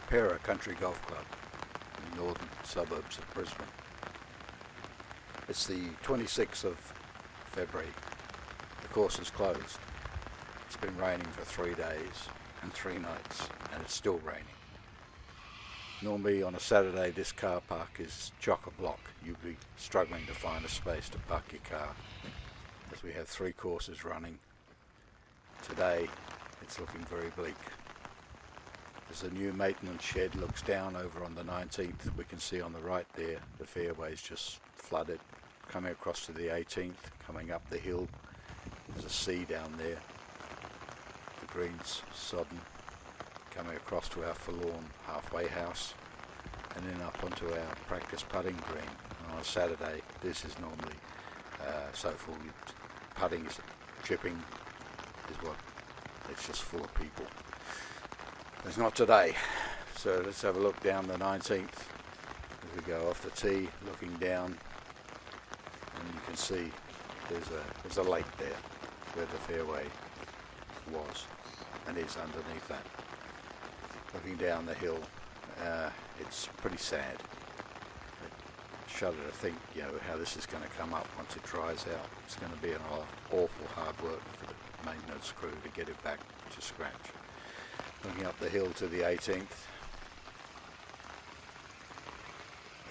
Keperra Country Golf Club in the northern suburbs of Brisbane. It's the 26th of February. The course is closed. It's been raining for 3 days and 3 nights, and it's still raining. Normally on a Saturday this car park is chock-a-block. You'd be struggling to find a space to park your car, as we have 3 courses running. Today it's looking very bleak. As the new maintenance shed looks down over on the 19th, we can see on the right there the fairway's just flooded. Coming across to the 18th, coming up the hill, there's a sea down there. The green's sodden. Coming across to our forlorn halfway house, and then up onto our practice putting green. And on a Saturday this is normally so full. Putting is chipping is what it's just full of people. It's not today. So let's have a look down the 19th as we go off the tee, looking down, and you can see there's a lake there where the fairway was and is underneath that. Looking down the hill, it's pretty sad. I shudder to think, how this is going to come up once it dries out. It's going to be an awful hard work for the maintenance crew to get it back to scratch. Looking up the hill to the 18th.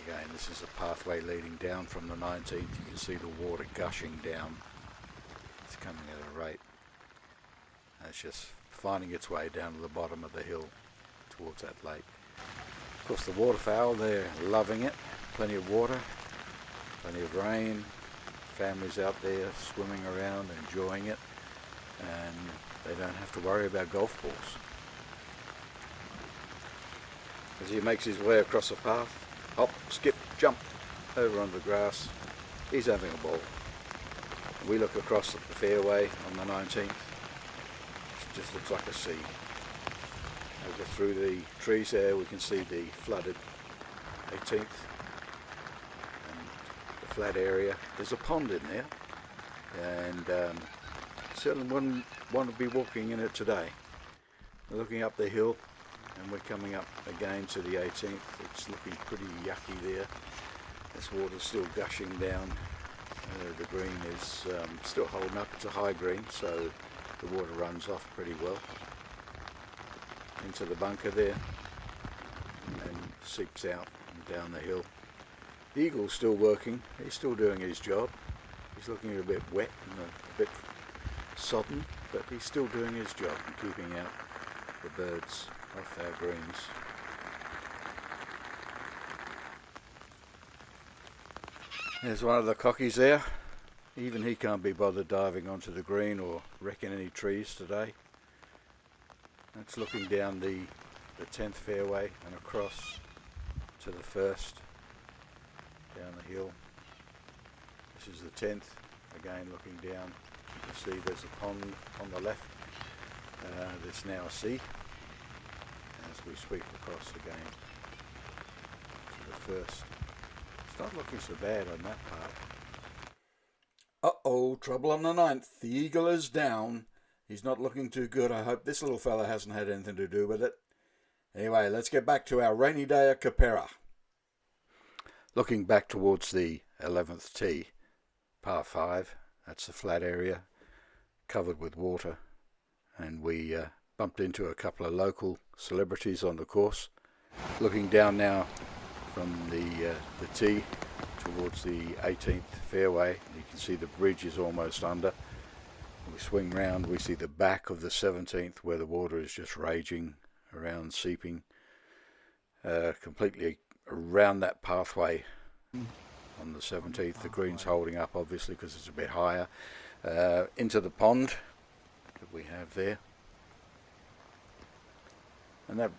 Again, this is a pathway leading down from the 19th. You can see the water gushing down. It's coming at a rate. And it's just finding its way down to the bottom of the hill towards that lake. Of course the waterfowl, they're loving it. Plenty of water, plenty of rain, families out there swimming around, enjoying it, and they don't have to worry about golf balls. As he makes his way across the path, hop, skip, jump over onto the grass, he's having a ball. We look across at the fairway on the 19th, it just looks like a sea. Over through the trees there we can see the flooded 18th and the flat area. There's a pond in there, and certainly wouldn't want to be walking in it today. We're looking up the hill and we're coming up again to the 18th. It's looking pretty yucky there. This water's still gushing down. The green is still holding up. It's a high green, so the water runs off pretty well into the bunker there and seeps out and down the hill. The eagle's still working. He's still doing his job. He's looking a bit wet and a bit sodden, but he's still doing his job and keeping out the birds off our greens. There's one of the cockies there. Even he can't be bothered diving onto the green or wrecking any trees today. That's looking down the 10th fairway and across to the 1st, down the hill. This is the 10th, again looking down. You can see there's a pond on the left. There's now a sea as we sweep across again to the 1st. It's not looking so bad on that part. Uh-oh, trouble on the 9th. The eagle is down. He's not looking too good. I hope this little fella hasn't had anything to do with it. Anyway, let's get back to our rainy day at Keperra. Looking back towards the 11th tee, par 5, that's the flat area, covered with water. And we bumped into a couple of local celebrities on the course. Looking down now from the tee towards the 18th fairway, you can see the bridge is almost under. We swing round, we see the back of the 17th where the water is just raging around, seeping completely around that pathway on the 17th. The green's holding up obviously because it's a bit higher. Into the pond that we have there. And that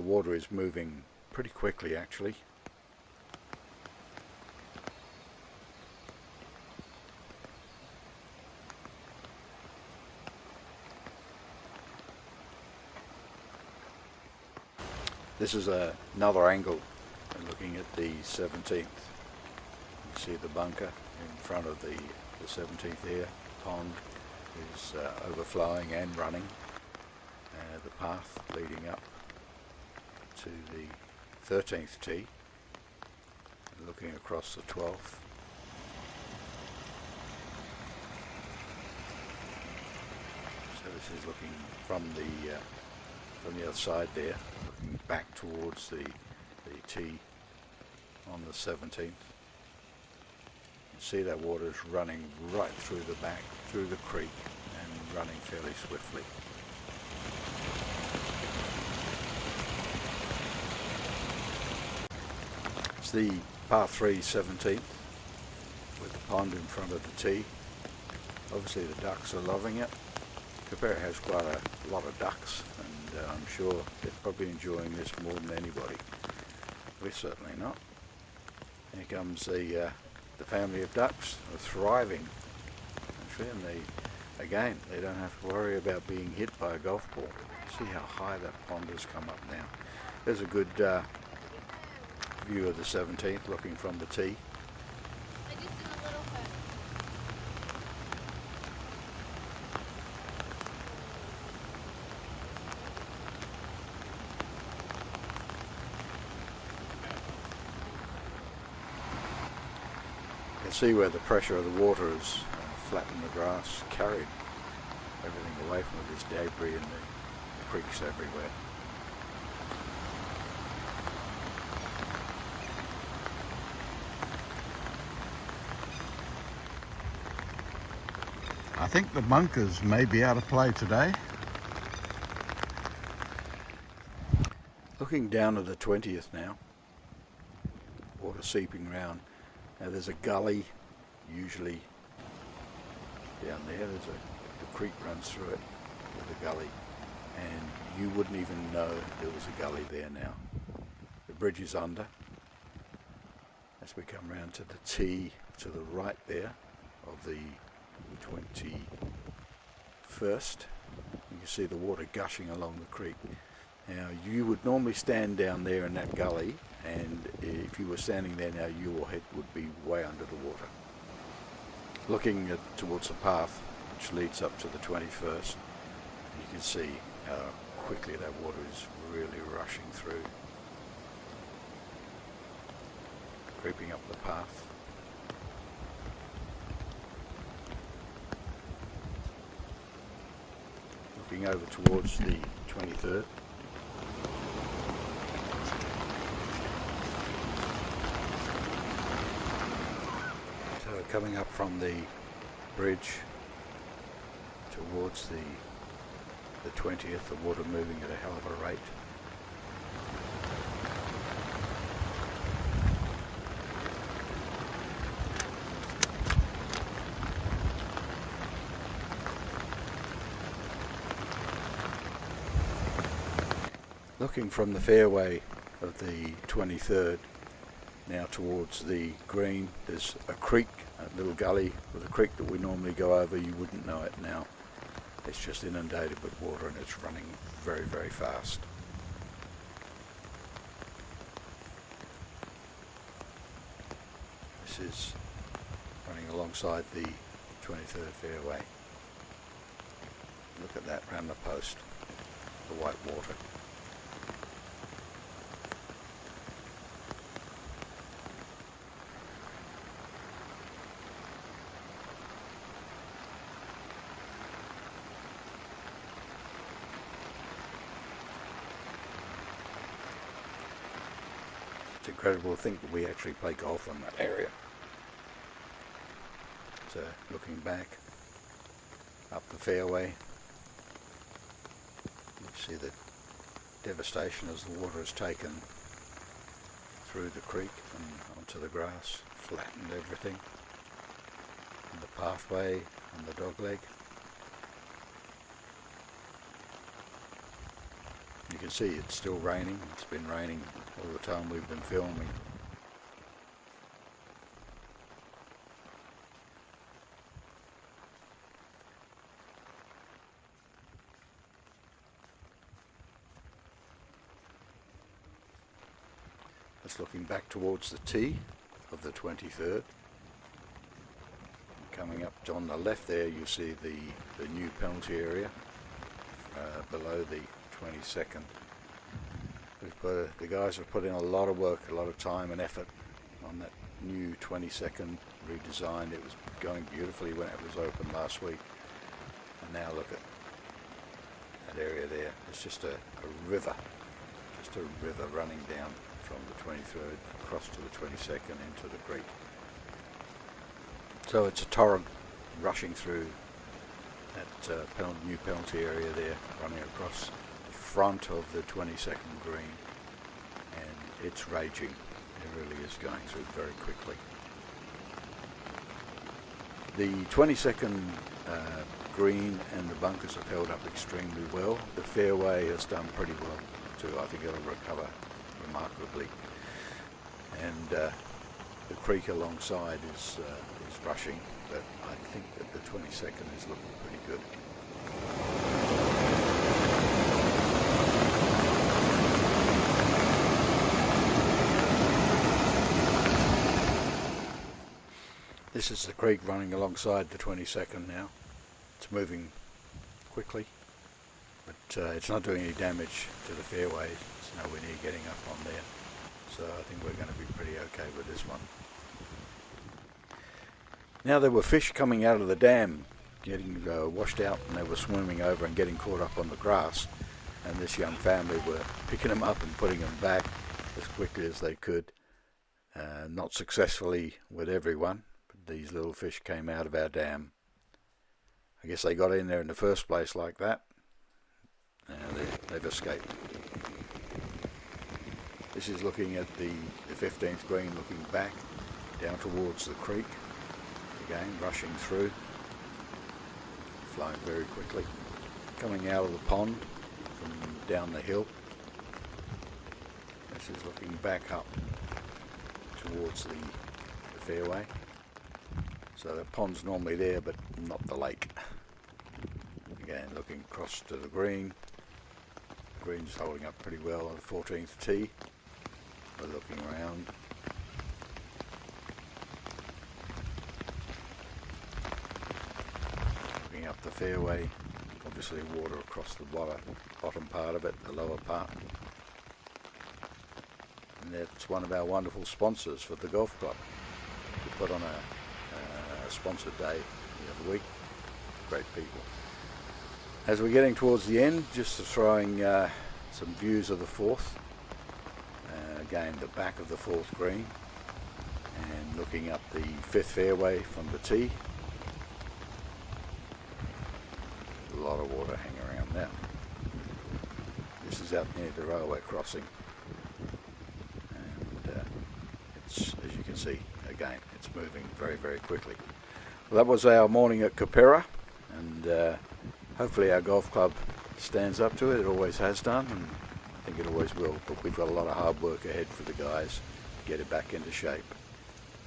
water is moving pretty quickly actually. This is another angle looking at the 17th. You see the bunker in front of the 17th here. Pond is overflowing and running. The path leading up to the 13th tee, looking across the 12th. So this is looking from the other side there, looking back towards the tee on the 17th. You can see that water is running right through the back, through the creek, and running fairly swiftly. It's the par 3 17th with the pond in front of the tee. Obviously the ducks are loving it. Keperra has quite a lot of ducks, and I'm sure they're probably enjoying this more than anybody. We're certainly not. Here comes the family of ducks. Are thriving, actually, and they don't have to worry about being hit by a golf ball. See how high that pond has come up now. There's a good view of the 17th, looking from the tee. You can see where the pressure of the water has flattened the grass, carried everything away from it. There's debris in the creeks everywhere. I think the bunkers may be out of play today. Looking down at the 20th now, water seeping round. Now there's a gully, usually down there. The creek runs through it with a gully, and you wouldn't even know there was a gully there now. The bridge is under. As we come round to the tee to the right there of the 21st, you can see the water gushing along the creek. Now you would normally stand down there in that gully, and if you were standing there now, your head would be way under the water. Looking towards the path which leads up to the 21st, you can see how quickly that water is really rushing through, creeping up the path. Looking over towards the 23rd. So coming up from the bridge towards the 20th, the water moving at a hell of a rate. Looking from the fairway of the 23rd now towards the green, there's a creek, a little gully with a creek that we normally go over. You wouldn't know it now. It's just inundated with water, and it's running very, very fast. This is running alongside the 23rd fairway. Look at that round the post, the white water. It's incredible to think that we actually play golf in that area. So looking back up the fairway, you see the devastation as the water has taken through the creek and onto the grass, flattened everything, and the pathway and the dogleg. You can see it's still raining. It's been raining all the time we've been filming. That's looking back towards the tee of the 23rd. Coming up on the left there, you see the new penalty area below the 22nd. We've The guys have put in a lot of work, a lot of time and effort on that new 22nd redesign. It was going beautifully when it was open last week, and now look at that area there. It's just a river running down from the 23rd across to the 22nd into the creek. So it's a torrent rushing through that new penalty area there, running across the front of the 22nd green, and it's raging. It really is going through very quickly. The 22nd green and the bunkers have held up extremely well. The fairway has done pretty well too. I think it'll recover remarkably. And the creek alongside is rushing, but I think that the 22nd is looking pretty good. This is the creek running alongside the 22nd now. It's moving quickly, but it's not doing any damage to the fairway. It's nowhere near getting up on there. So I think we're going to be pretty okay with this one. Now there were fish coming out of the dam, getting washed out, and they were swimming over and getting caught up on the grass. And this young family were picking them up and putting them back as quickly as they could. Not successfully with everyone, but these little fish came out of our dam. I guess they got in there in the first place like that. Now they've escaped. This is looking at the 15th green, looking back down towards the creek. Again, rushing through, flowing very quickly, coming out of the pond from down the hill. This is looking back up towards the fairway. So the pond's normally there, but not the lake. Again, looking across to the green. Green's holding up pretty well on the 14th tee. We're looking around. Looking up the fairway. Obviously water across the bottom part of it, the lower part. And that's one of our wonderful sponsors for the golf club. We put on a sponsored day the other week. Great people. As we're getting towards the end, just throwing some views of the fourth. Again, the back of the fourth green, and looking up the fifth fairway from the tee. A lot of water hanging around now. This is out near the railway crossing, and it's, as you can see, again, it's moving very, very quickly. Well, that was our morning at Keperra, and hopefully our golf club stands up to it. It always has done, and I think it always will, but we've got a lot of hard work ahead for the guys to get it back into shape.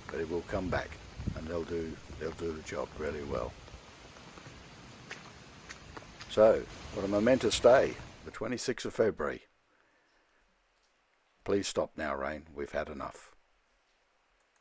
But it will come back, and they'll do the job really well. So, what a momentous day, the 26th of February. Please stop now, rain. We've had enough.